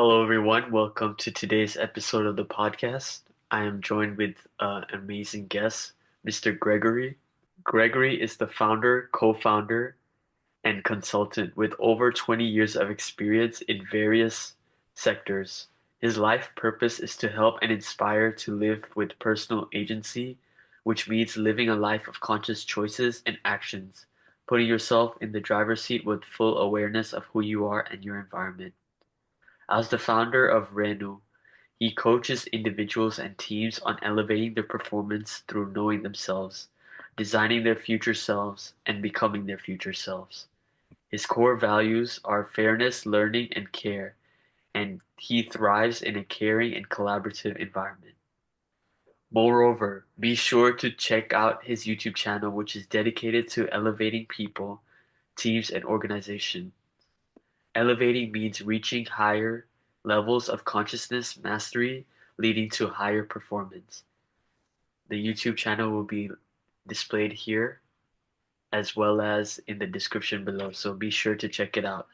Hello, everyone. Welcome to today's episode of the podcast. I am joined with an amazing guest, Mr. Gregory. Gregory is the founder, co-founder, and consultant with over 20 years of experience in various sectors. His life purpose is to help and inspire to live with personal agency, which means living a life of conscious choices and actions, putting yourself in the driver's seat with full awareness of who you are and your environment. As the founder of RenU, he coaches individuals and teams on elevating their performance through knowing themselves, designing their future selves, and becoming their future selves. His core values are fairness, learning, and care, and he thrives in a caring and collaborative environment. Moreover, be sure to check out his YouTube channel, which is dedicated to elevating people, teams, and organizations. Elevating means reaching higher levels of consciousness mastery, leading to higher performance. The YouTube channel will be displayed here as well as in the description below, so be sure to check it out.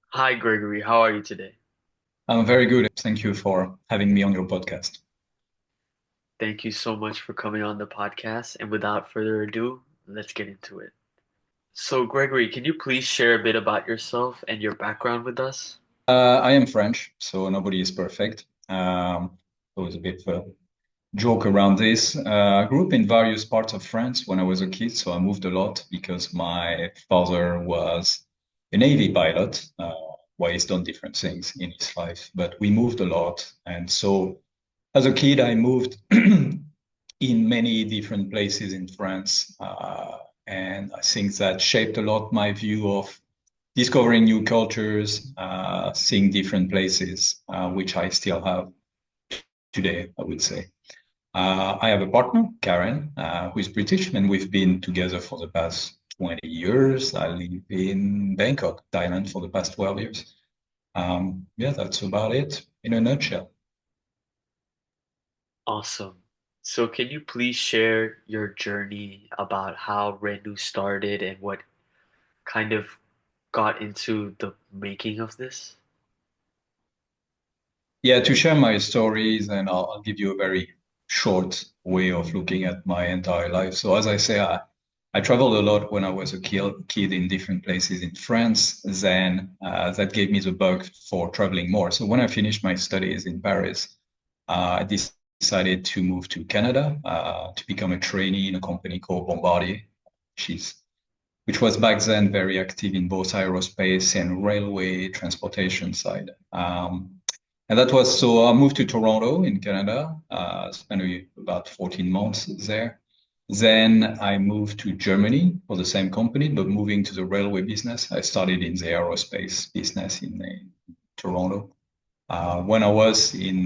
Hi, Gregory. How are you today? I'm very good. Thank you for having me on your podcast. Thank you so much for coming on the podcast. And without further ado, let's get into it. So, Gregory, can you please share a bit about yourself and your background with us? I am French, so nobody is perfect. There was a bit of a joke around this. I grew up in various parts of France when I was a kid, so I moved a lot because my father was a Navy pilot. Why he's done different things in his life, but we moved a lot. And so as a kid, I moved in many different places in France. And I think that shaped a lot my view of discovering new cultures, seeing different places, which I still have today, I would say. I have a partner, Karen, who is British, and we've been together for the past 20 years. I live in Bangkok, Thailand, for the past 12 years. Yeah, that's about it in a nutshell. Awesome. So, can you please share your journey about how RenU started and what kind of got into the making of this? Yeah, to share my stories, and I'll give you a very short way of looking at my entire life. So, as I say, I traveled a lot when I was a kid in different places in France. Then that gave me the bug for traveling more. So, when I finished my studies in Paris, I decided to move to Canada to become a trainee in a company called Bombardier, which is which was back then very active in both aerospace and railway transportation side. And that was so I moved to Toronto in Canada, spent about 14 months there. Then I moved to Germany for the same company, but moving to the railway business. I started in the aerospace business in Toronto. When I was in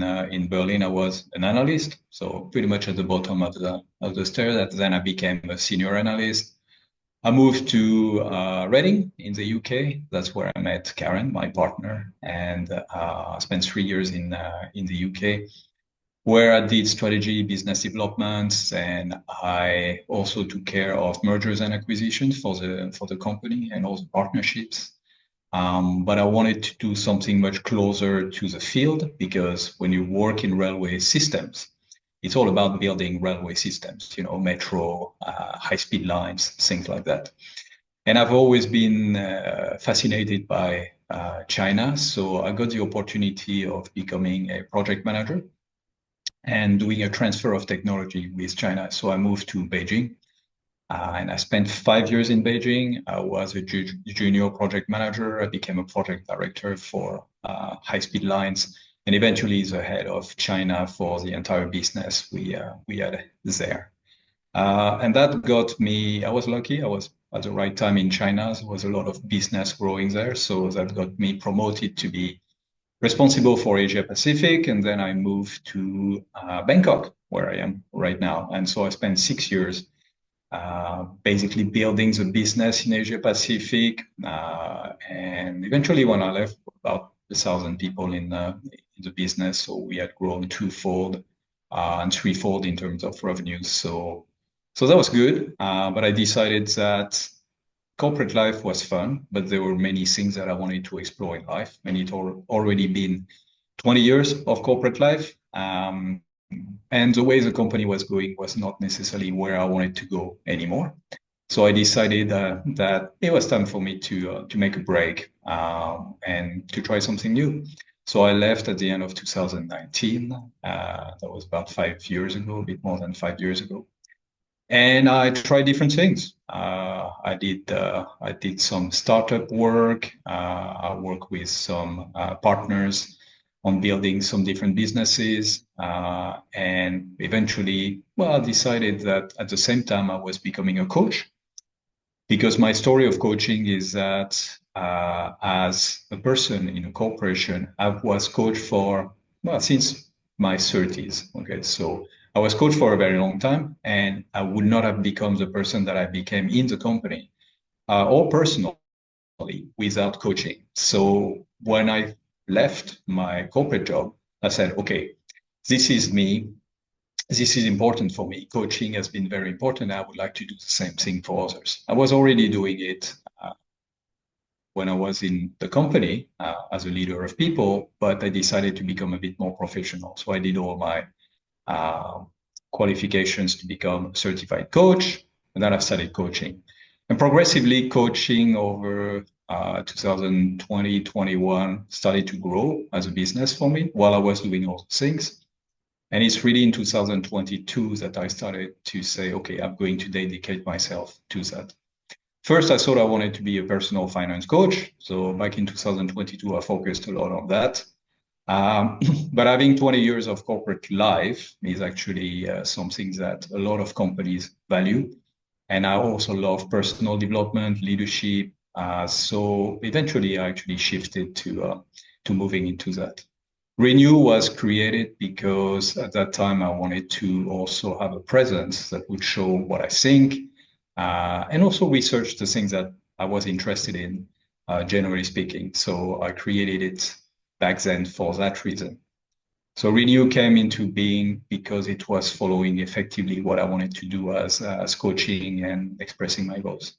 Berlin, I was an analyst, so pretty much at the bottom of the stair. Then I became a senior analyst. I moved to Reading in the UK. That's where I met Karen, my partner, and I spent 3 years in the UK, where I did strategy, business development, and I also took care of mergers and acquisitions for the company and all the partnerships. But I wanted to do something much closer to the field because when you work in railway systems, it's all about building railway systems, metro, high-speed lines, things like that. And I've always been fascinated by China. So I got the opportunity of becoming a project manager and doing a transfer of technology with China. So I moved to Beijing and I spent 5 years in Beijing. I was a junior project manager. I became a project director for high-speed lines, and eventually the head of China for the entire business we had there. And that got me. I was lucky. I was at the right time in China. There was a lot of business growing there, so that got me promoted to be responsible for Asia Pacific, and then I moved to Bangkok, where I am right now. And so I spent 6 years basically building the business in Asia Pacific. And eventually, when I left, about 1,000 people in the business. So we had grown twofold and threefold in terms of revenues. So that was good. But I decided that corporate life was fun, but there were many things that I wanted to explore in life. And it already been 20 years of corporate life. And the way the company was going was not necessarily where I wanted to go anymore. So I decided that it was time for me to make a break and to try something new. So I left at the end of 2019. That was about 5 years ago, a bit more than 5 years ago. And I tried different things. I did some startup work. I worked with some partners on building some different businesses. And eventually, well, I decided that at the same time I was becoming a coach because my story of coaching is that as a person in a corporation, I was coach for, well, since my 30s. Okay, so I was coach for a very long time, and I would not have become the person that I became in the company or personally without coaching. So when I left my corporate job, I said, okay, this is me. This is important for me. Coaching has been very important. I would like to do the same thing for others. I was already doing it when I was in the company as a leader of people, but I decided to become a bit more professional. So I did all my uh, qualifications to become a certified coach, and then I started coaching. And progressively, coaching over 2020, 21 started to grow as a business for me while I was doing all those things. And it's really in 2022 that I started to say, okay, I'm going to dedicate myself to that. First, I thought I wanted to be a personal finance coach. So back in 2022, I focused a lot on that. Um, but having 20 years of corporate life is actually something that a lot of companies value. And I also love personal development, leadership. So eventually, I actually shifted to moving into that. RenU was created because at that time I wanted to also have a presence that would show what I think and also research the things that I was interested in, generally speaking. So I created it back then for that reason. So RenU came into being because it was following effectively what I wanted to do as coaching and expressing my goals.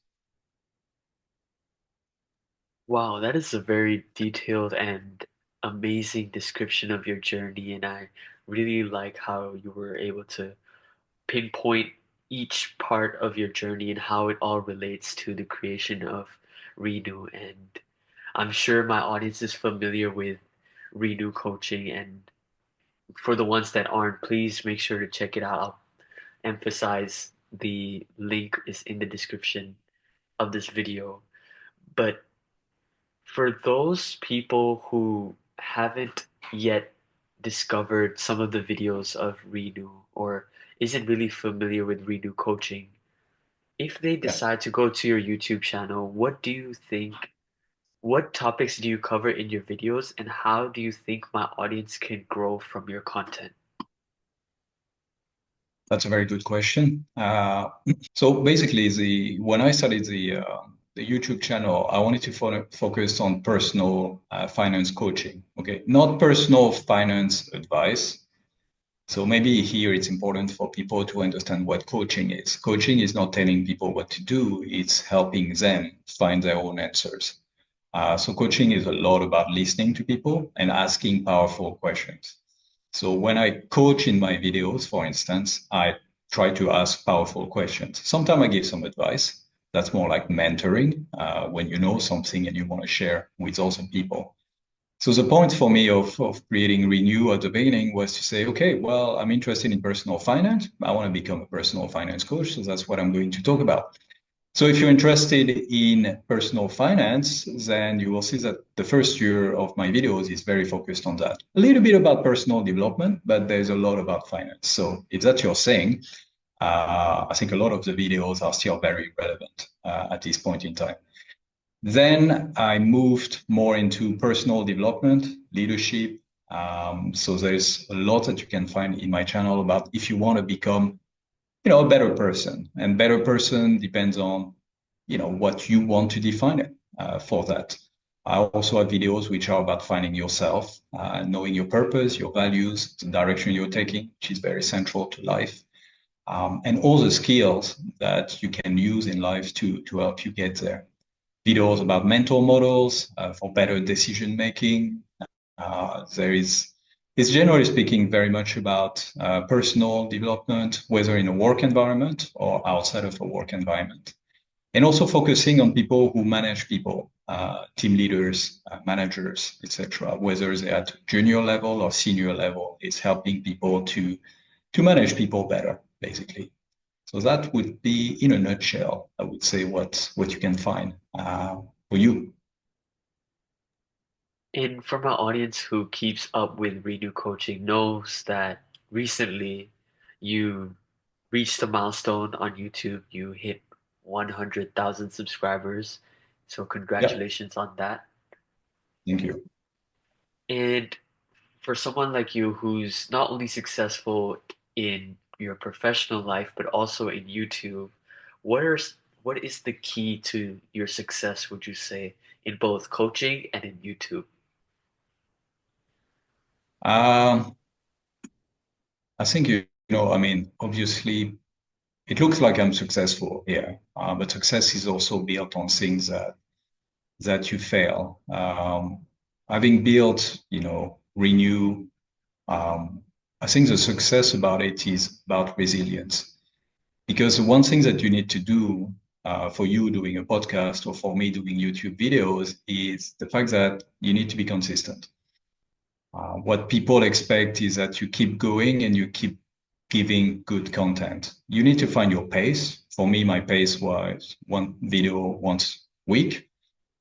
Wow, that is a very detailed and amazing description of your journey, and I really like how you were able to pinpoint each part of your journey and how it all relates to the creation of RenU. And I'm sure my audience is familiar with RenU coaching, and for the ones that aren't, please make sure to check it out. I'll emphasize the link is in the description of this video. But for those people who haven't yet discovered some of the videos of RenU or isn't really familiar with RenU coaching, if they Yeah. decide to go to your YouTube channel, what do you think, what topics do you cover in your videos, and how do you think my audience can grow from your content? That's a very good question. So basically, the when I started the YouTube channel, I wanted to focus on personal finance coaching. Okay, not personal finance advice. So maybe here it's important for people to understand what coaching is. Coaching is not telling people what to do; it's helping them find their own answers. So coaching is a lot about listening to people and asking powerful questions. So when I coach in my videos, for instance, I try to ask powerful questions. Sometimes I give some advice. That's more like mentoring, when you know something and you want to share with other people. So the point for me of creating RenU at the beginning was to say, okay, well, I'm interested in personal finance. I want to become a personal finance coach. So that's what I'm going to talk about. So if you're interested in personal finance, then you will see that the first year of my videos is very focused on that. A little bit about personal development, but there's a lot about finance. So if that's your thing, I think a lot of the videos are still very relevant at this point in time. Then I moved more into personal development, leadership. So there's a lot that you can find in my channel about if you want to become a better person. And better person depends on what you want to define it for that. I also have videos which are about finding yourself, knowing your purpose, your values, the direction you're taking, which is very central to life, and all the skills that you can use in life to help you get there. Videos about mental models for better decision making, There is, it's generally speaking very much about personal development, whether in a work environment or outside of a work environment. And also focusing on people who manage people, team leaders, managers, etc. Whether they're at junior level or senior level, it's helping people to manage people better, basically. So that would be, in a nutshell, I would say what you can find for you. And for my audience who keeps up with RenU coaching knows that recently you reached a milestone on YouTube. You hit 100,000 subscribers. So Yeah, congratulations on that. thank you. And for someone like you who's not only successful in your professional life but also in YouTube, what are what is the key to your success, would you say, in both coaching and in YouTube? Um, I think I mean, obviously, it looks like I'm successful here, but success is also built on things that you fail. Having built, Renew, um, I think the success about it is about resilience. Because one thing that you need to do for you doing a podcast or for me doing YouTube videos is the fact that you need to be consistent. What people expect is that you keep going and you keep giving good content. You need to find your pace. For me, my pace was one video once a week.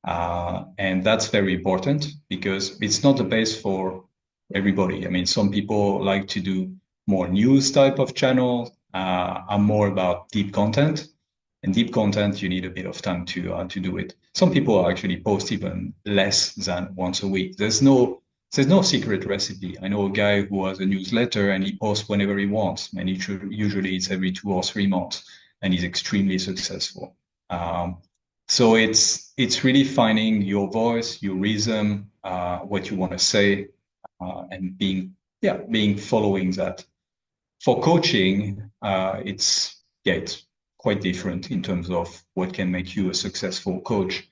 And that's very important because it's not the base for everybody. I mean, some people like to do more news type of channel. I'm more about deep content. And deep content, you need a bit of time to do it. Some people actually post even less than once a week. There's no secret recipe. I know a guy who has a newsletter and he posts whenever he wants, and usually it's every 2 or 3 months, and he's extremely successful. So it's really finding your voice, your rhythm, what you want to say, and being following that. For coaching, it's quite different in terms of what can make you a successful coach.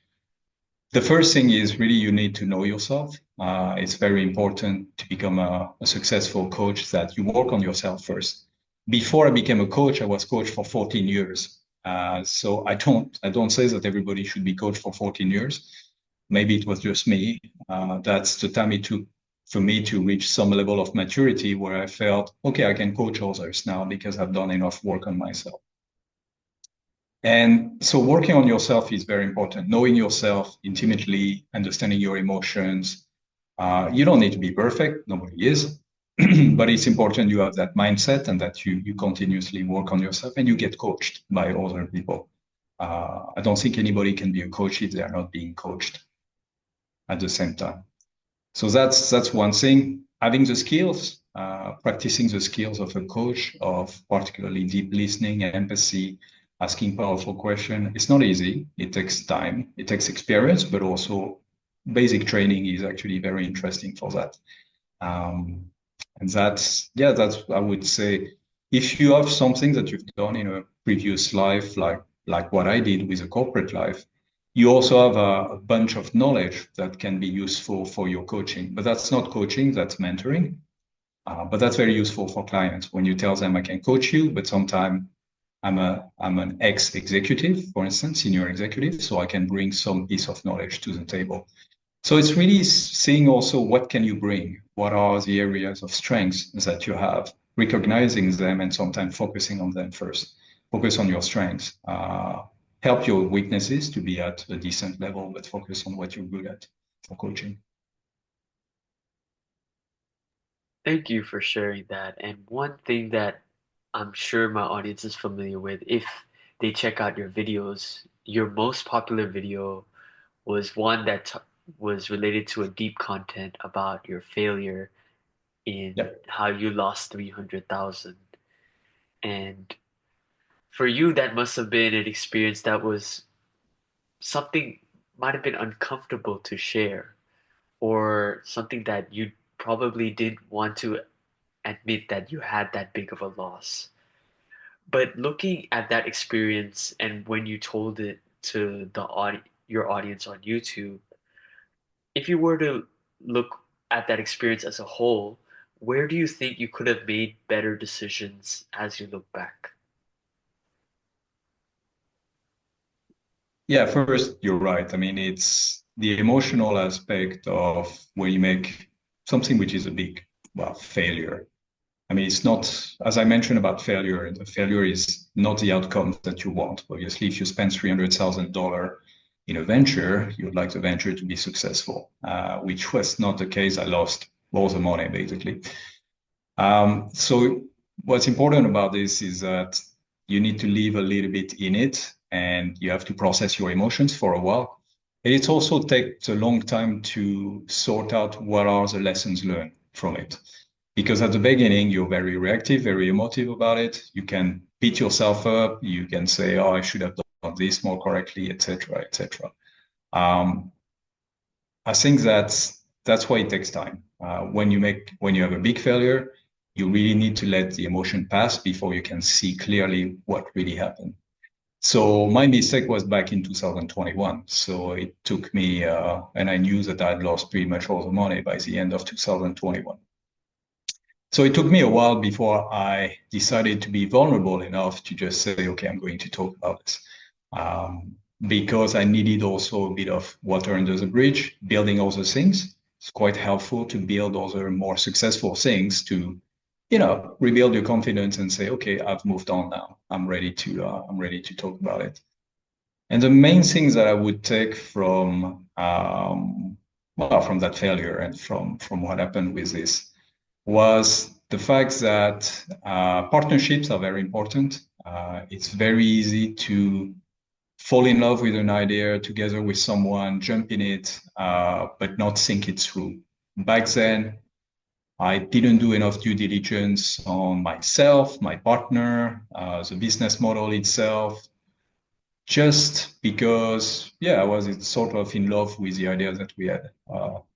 The first thing is really you need to know yourself. It's very important to become a successful coach that you work on yourself first. Before I became a coach, I was coach for 14 years. So I don't say that everybody should be coached for 14 years. Maybe it was just me. That's the time it took for me to reach some level of maturity where I felt, okay, I can coach others now because I've done enough work on myself. And so working on yourself is very important. Knowing yourself intimately, understanding your emotions. You don't need to be perfect. Nobody is. But it's important you have that mindset and that you continuously work on yourself and you get coached by other people. I don't think anybody can be a coach if they are not being coached at the same time. So that's one thing. Having the skills, practicing the skills of a coach, of particularly deep listening, empathy, asking powerful questions. It's not easy. It takes time. It takes experience, but also basic training is actually very interesting for that. Um, and that's I would say if you have something that you've done in a previous life, like what I did with a corporate life, you also have a bunch of knowledge that can be useful for your coaching. But that's not coaching, that's mentoring. But that's very useful for clients when you tell them I can coach you, but sometimes I'm an ex-executive, for instance, senior executive, so I can bring some piece of knowledge to the table. So it's really seeing also what can you bring? What are the areas of strengths that you have? Recognizing them and sometimes focusing on them first. Focus on your strengths. Help your weaknesses to be at a decent level, but focus on what you're good at for coaching. Thank you for sharing that. And one thing that I'm sure my audience is familiar with, if they check out your videos, your most popular video was one that was related to a deep content about your failure in Yeah. how you lost 300,000. And for you, that must have been an experience that was something might have been uncomfortable to share, or something that you probably didn't want to admit that you had that big of a loss. But looking at that experience and when you told it to your audience on YouTube, if you were to look at that experience as a whole, where do you think you could have made better decisions as you look back? Yeah, first, you're right. I mean, it's the emotional aspect of when you make something which is a big, well, failure. I mean, it's not, as I mentioned about failure, the failure is not the outcome that you want. Obviously, if you spend $300,000 in a venture, you'd like the venture to be successful, which was not the case. I lost all the money, basically. So what's important about this is that you need to live a little bit in it and you have to process your emotions for a while. And it also takes a long time to sort out what are the lessons learned from it. Because at the beginning, you're very reactive, very emotive about it. You can beat yourself up. You can say, oh, I should have done this more correctly, etc., etc. Um, I think that's why it takes time. When you have a big failure, you really need to let the emotion pass before you can see clearly what really happened. So my mistake was back in 2021. So it took me, and I knew that I'd lost pretty much all the money by the end of 2021. So it took me a while before I decided to be vulnerable enough to just say, okay, I'm going to talk about this. Because I needed also a bit of water under the bridge, building all the things. It's quite helpful to build other more successful things to, rebuild your confidence and say, okay, I've moved on now. I'm ready to talk about it. And the main things that I would take from, from that failure and from what happened with this was the fact that partnerships are very important. It's very easy to fall in love with an idea together with someone, jump in it, but not think it through. Back then, I didn't do enough due diligence on myself, my partner, the business model itself, just because, yeah, I was sort of in love with the idea that we had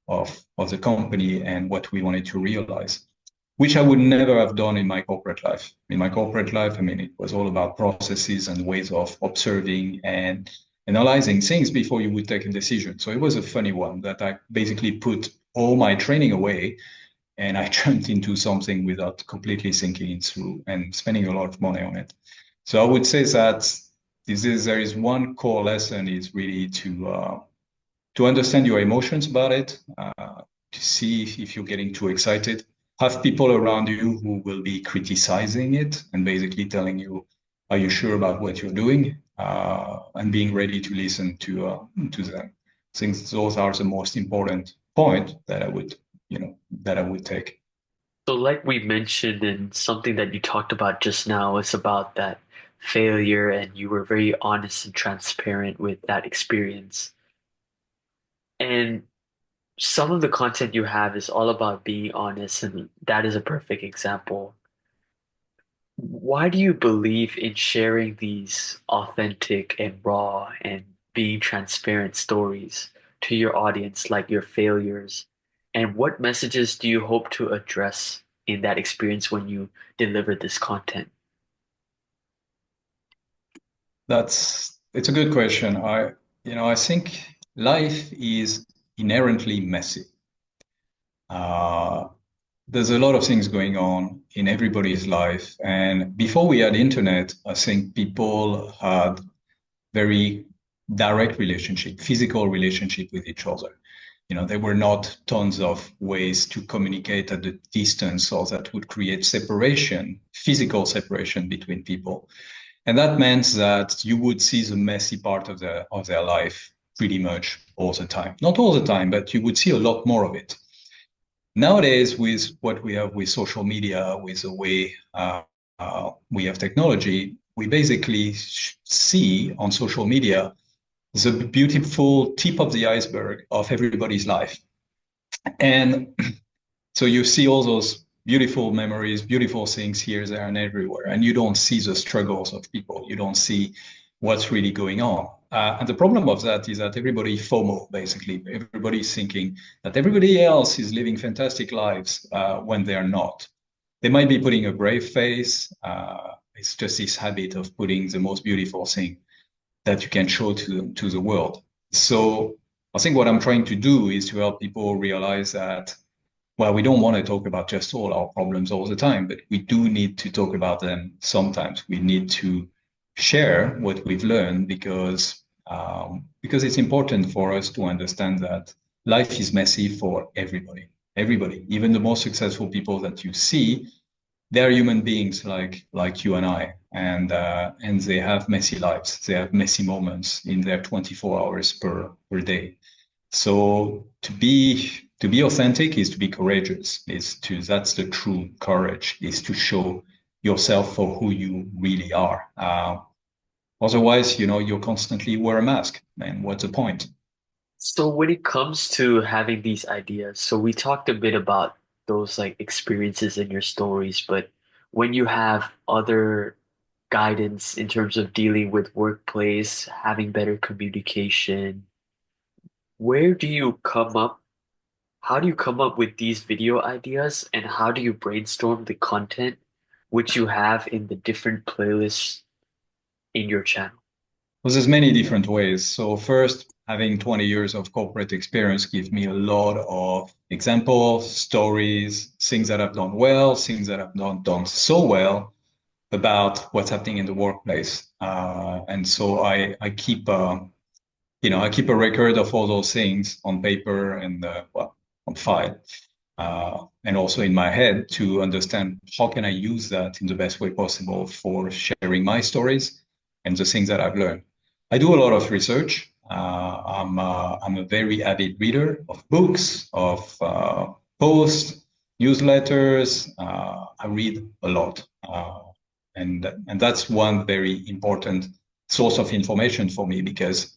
of the company and what we wanted to realize, which I would never have done in my corporate life. In my corporate life, I mean, it was all about processes and ways of observing and analyzing things before you would take a decision. So it was a funny one that I basically put all my training away and I jumped into something without completely thinking it through and spending a lot of money on it. So I would say that there is one core lesson is really to understand your emotions about it, to see if you're getting too excited. Have people around you who will be criticizing it and basically telling you, "Are you sure about what you're doing?" And being ready to listen to them. I think those are the most important point that I would take. So, like we mentioned, and something that you talked about just now is about that failure, and you were very honest and transparent with that experience. And some of the content you have is all about being honest, and that is a perfect example. Why do you believe in sharing these authentic and raw and being transparent stories to your audience, like your failures? And what messages do you hope to address in that experience when you deliver this content? It's a good question. I think life is inherently messy. Uh, there's a lot of things going on in everybody's life. And before we had internet, I think people had very direct relationship, physical relationship with each other. There were not tons of ways to communicate at a distance or that would create separation, physical separation between people. And that meant that you would see the messy part of their life pretty much all the time. Not all the time, but you would see a lot more of it. Nowadays, with what we have with social media, with the way we have technology, we basically see on social media the beautiful tip of the iceberg of everybody's life. And so you see all those beautiful memories, beautiful things here, there, and everywhere, and you don't see the struggles of people. You don't see what's really going on. And the problem of that is that everybody FOMO, basically. Everybody's thinking that everybody else is living fantastic lives when they are not. They might be putting a brave face. It's just this habit of putting the most beautiful thing that you can show to the world. So I think what I'm trying to do is to help people realize that well, we don't want to talk about just all our problems all the time, but we do need to talk about them sometimes. We need to share what we've learned because it's important for us to understand that life is messy for everybody. Everybody, even the most successful people that you see, they're human beings like you and I, and they have messy lives. They have messy moments in their 24 hours per day. So to be authentic is to be courageous, is to that's the true courage, is to show yourself for who you really are. Otherwise, you're constantly wear a mask, and what's the point? So when it comes to having these ideas, so we talked a bit about those like experiences in your stories, but when you have other guidance in terms of dealing with workplace, having better communication, where do you come up? How do you come up with these video ideas and how do you brainstorm the content which you have in the different playlists in your channel? Well, there's many different ways. So first, having 20 years of corporate experience gives me a lot of examples, stories, things that I've done well, things that I've not done so well about what's happening in the workplace. And so I keep I keep a record of all those things on paper and well, on file, and also in my head to understand how can I use that in the best way possible for sharing my stories and the things that I've learned. I do a lot of research. I'm a very avid reader of books, of posts, newsletters. I read a lot, and that's one very important source of information for me because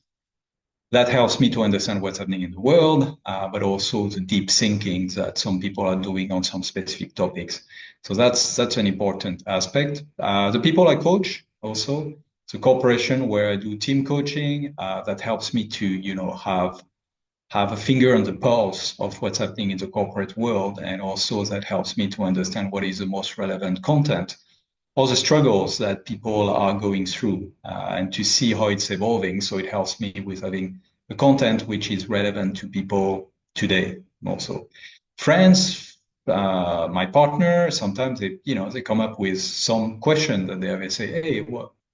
that helps me to understand what's happening in the world, but also the deep thinking that some people are doing on some specific topics. So that's an important aspect. The people I coach also, the corporation where I do team coaching, that helps me to have a finger on the pulse of what's happening in the corporate world, and also that helps me to understand what is the most relevant content all the struggles that people are going through and to see how it's evolving. So it helps me with having the content which is relevant to people today also. Friends, my partner, sometimes they come up with some question that they say, hey,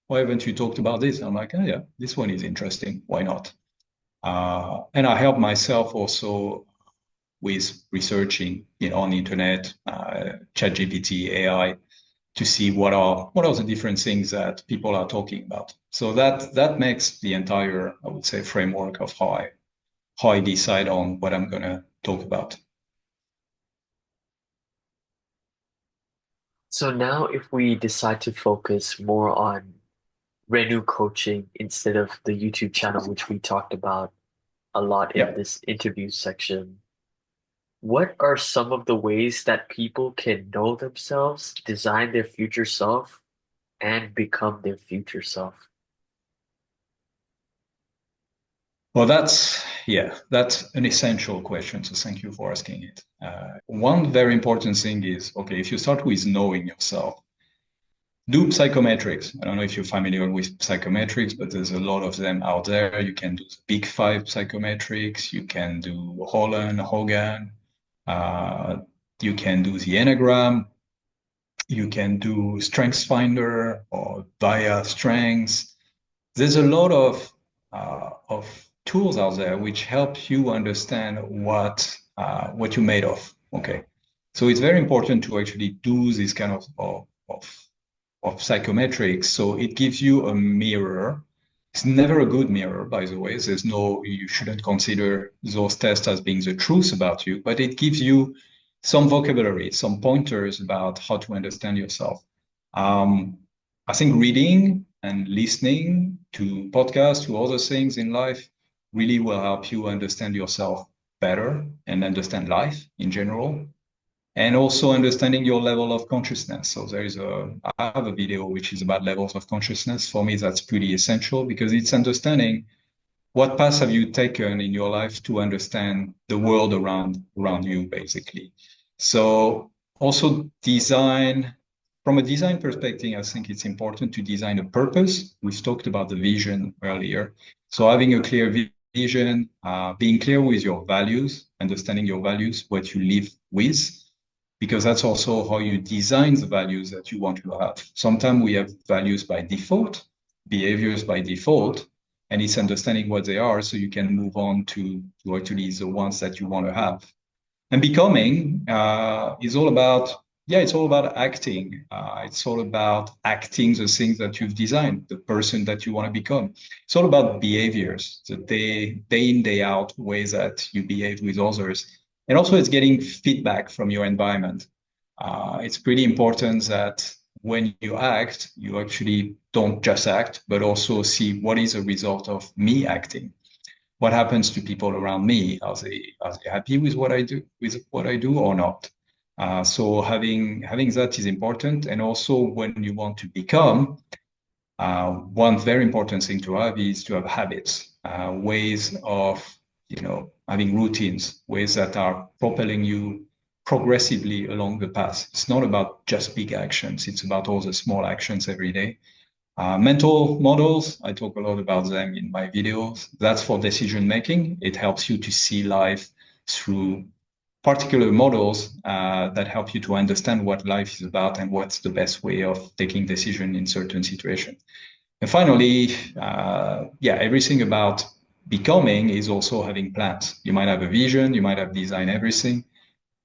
why haven't you talked about this? I'm like, oh yeah, this one is interesting. Why not? And I help myself also with researching, on the internet, ChatGPT, AI, to see what are the different things that people are talking about. So that makes the entire, I would say, framework of how I decide on what I'm gonna talk about. So now if we decide to focus more on RenU coaching instead of the YouTube channel, which we talked about a lot in Yeah. this interview section, what are some of the ways that people can know themselves, design their future self, and become their future self? Well, that's an essential question. So thank you for asking it. One very important thing is, okay, if you start with knowing yourself, do psychometrics. I don't know if you're familiar with psychometrics, but there's a lot of them out there. You can do the big five psychometrics. You can do Holland, Hogan. Uh, you can do the Enneagram. You can do Strengths Finder or via Strengths. There's a lot of tools out there which help you understand what you're made of. Okay, so it's very important to actually do this kind of psychometrics. So it gives you a mirror. It's never a good mirror, by the way. You shouldn't consider those tests as being the truth about you, but it gives you some vocabulary, some pointers about how to understand yourself. Um, I think reading and listening to podcasts, to other things in life, really will help you understand yourself better and understand life in general and also understanding your level of consciousness. So I have a video which is about levels of consciousness. For me, that's pretty essential because it's understanding what paths have you taken in your life to understand the world around you, basically. So also from a design perspective, I think it's important to design a purpose. We've talked about the vision earlier. So having a clear vision, being clear with your values, understanding your values, what you live with, because that's also how you design the values that you want to have. Sometimes we have values by default, behaviors by default, and it's understanding what they are so you can move on to actually the ones that you want to have. And becoming is all about, yeah, it's all about acting. It's all about acting the things that you've designed, the person that you want to become. It's all about behaviors, the day in, day out ways that you behave with others. And also it's getting feedback from your environment. It's pretty important that when you act, you actually don't just act, but also see what is a result of me acting. What happens to people around me? Are they happy with what I do or not? So having that is important. And also when you want to become, one very important thing to have is to have habits, ways of having routines, ways that are propelling you progressively along the path. It's not about just big actions. It's about all the small actions every day. Mental models, I talk a lot about them in my videos. That's for decision making. It helps you to see life through particular models that help you to understand what life is about and what's the best way of taking decision in certain situations. And finally, yeah, everything about becoming is also having plans. You might have a vision, you might have designed everything.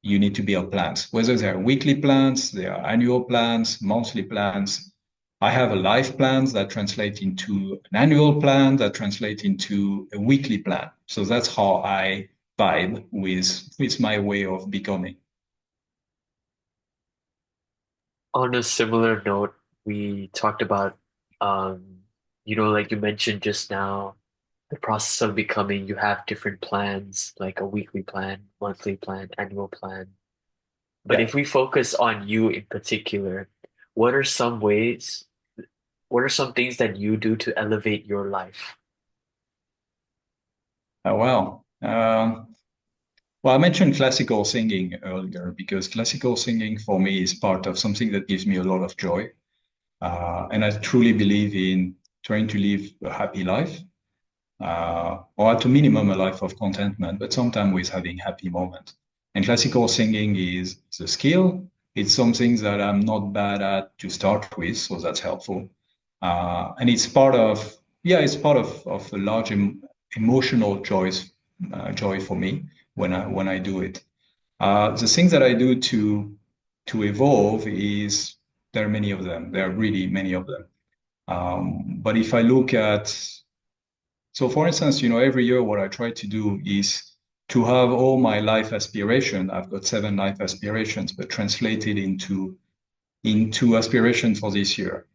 You need to build plans, whether they are weekly plans, they are annual plans, monthly plans. I have a life plans that translate into an annual plan that translate into a weekly plan. So that's how I vibe with my way of becoming. On a similar note, we talked about, like you mentioned just now, the process of becoming, you have different plans, like a weekly plan, monthly plan, annual plan. But Yeah. if we focus on you in particular, what are some ways, what are some things that you do to elevate your life? Oh, well. Well, I mentioned classical singing earlier because classical singing for me is part of something that gives me a lot of joy. And I truly believe in trying to live a happy life. Or at a minimum, a life of contentment, but sometimes with having happy moments. And classical singing is a skill. It's something that I'm not bad at to start with, so that's helpful. And it's part of, yeah, it's part of a large emotional joy for me when I do it. The things that I do to evolve is there are many of them. There are really many of them. But if I look at so for instance, every year what I try to do is to have all my life aspiration. I've got 7 life aspirations, but translated into aspiration for this year.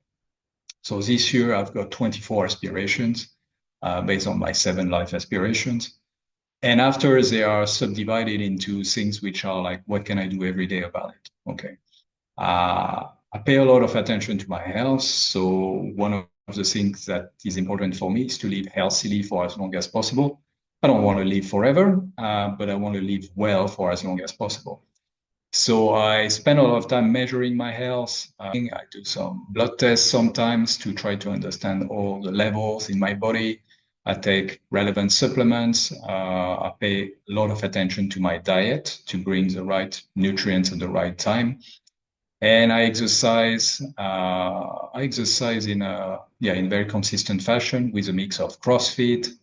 So this year I've got 24 aspirations based on my 7 life aspirations. And after they are subdivided into things which are like, what can I do every day about it? Okay. I pay a lot of attention to my health. So one of the things that is important for me is to live healthily for as long as possible. I don't want to live forever, but I want to live well for as long as possible. So I spend a lot of time measuring my health. I do some blood tests sometimes to try to understand all the levels in my body. I take relevant supplements. I pay a lot of attention to my diet to bring the right nutrients at the right time. And I exercise in very consistent fashion with a mix of CrossFit,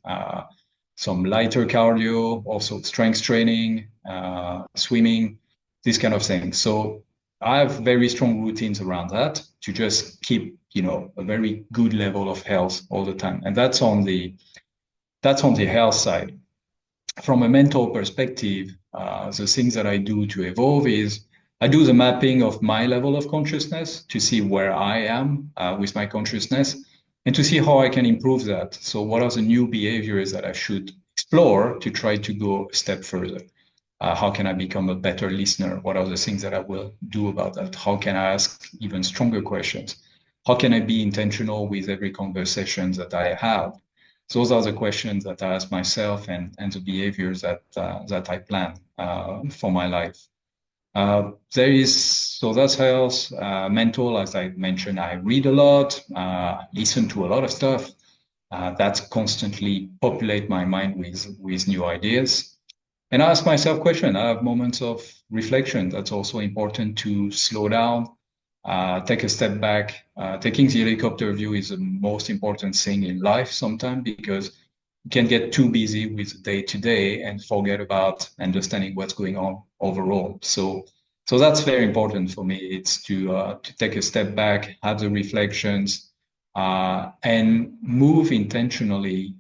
some lighter cardio, also strength training, swimming, this kind of thing. So I have very strong routines around that to just keep, a very good level of health all the time. And that's on the health side. From a mental perspective, the things that I do to evolve is I do the mapping of my level of consciousness to see where I am with my consciousness and to see how I can improve that. So, what are the new behaviors that I should explore to try to go a step further? How can I become a better listener? What are the things that I will do about that? How can I ask even stronger questions? How can I be intentional with every conversation that I have? Those are the questions that I ask myself and the behaviors that I plan for my life. So that's health, mental, as I mentioned, I read a lot, listen to a lot of stuff. that constantly populate my mind with new ideas. And I ask myself questions. I have moments of reflection. That's also important to slow down, take a step back. Taking the helicopter view is the most important thing in life sometimes because you can get too busy with day to day and forget about understanding what's going on overall. So that's very important for me. It's to take a step back, have the reflections, and move intentionally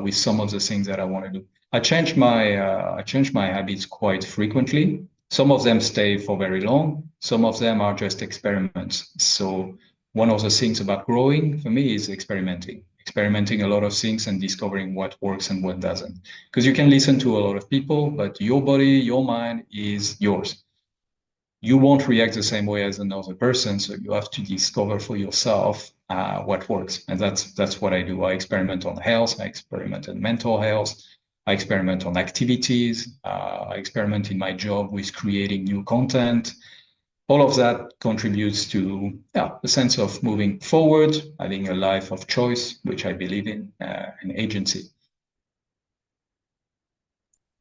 with some of the things that I want to do. I change my habits quite frequently. Some of them stay for very long. Some of them are just experiments. So one of the things about growing for me is experimenting a lot of things and discovering what works and what doesn't. Because you can listen to a lot of people, but your body, your mind is yours. You won't react the same way as another person, so you have to discover for yourself what works, and that's what I do. I experiment on health, I experiment in mental health, I experiment on activities, I experiment in my job with creating new content. All of that contributes to a sense of moving forward, having a life of choice, which I believe in, and agency.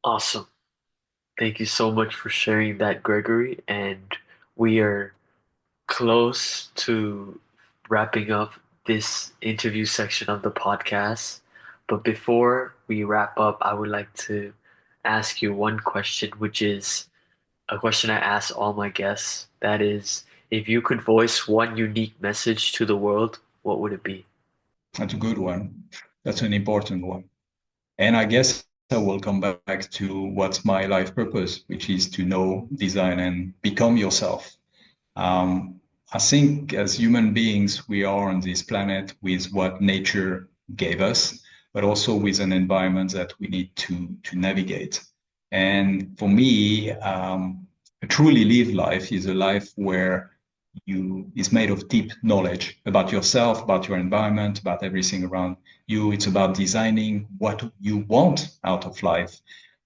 Awesome. Thank you so much for sharing that, Gregory. And we are close to wrapping up this interview section of the podcast. But before we wrap up, I would like to ask you one question, which is a question I ask all my guests. That is, if you could voice one unique message to the world, what would it be? That's a good one. That's an important one. And I guess I will come back to what's my life purpose, which is to know, design, and become yourself. Um, I think as human beings, we are on this planet with what nature gave us, but also with an environment that we need to navigate. And for me, a truly lived life is a life where you is made of deep knowledge about yourself, about your environment, about everything around you. It's about designing what you want out of life,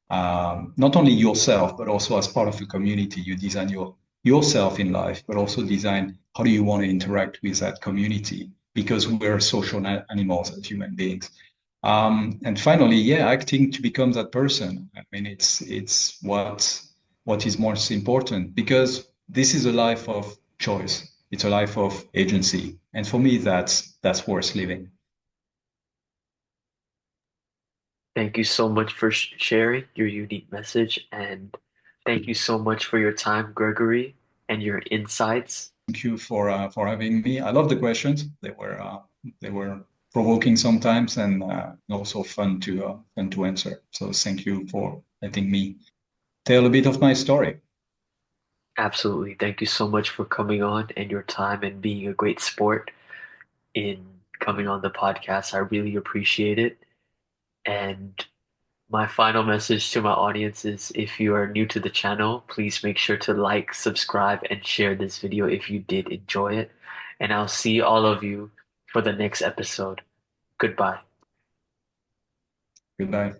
not only yourself, but also as part of a community. You design yourself in life, but also design how do you want to interact with that community because we're social animals as human beings. And finally, yeah, acting to become that person. I mean, it's what is most important because this is a life of choice. It's a life of agency, and for me, that's worth living. Thank you so much for sharing your unique message, and thank you so much for your time, Gregory, and your insights. Thank you for having me. I love the questions. They were provoking sometimes and also fun to answer. So thank you for letting me tell a bit of my story. Absolutely. Thank you so much for coming on and your time and being a great sport in coming on the podcast. I really appreciate it. And my final message to my audience is if you are new to the channel, please make sure to like, subscribe, and share this video if you did enjoy it. And I'll see all of you for the next episode. Goodbye. Goodbye.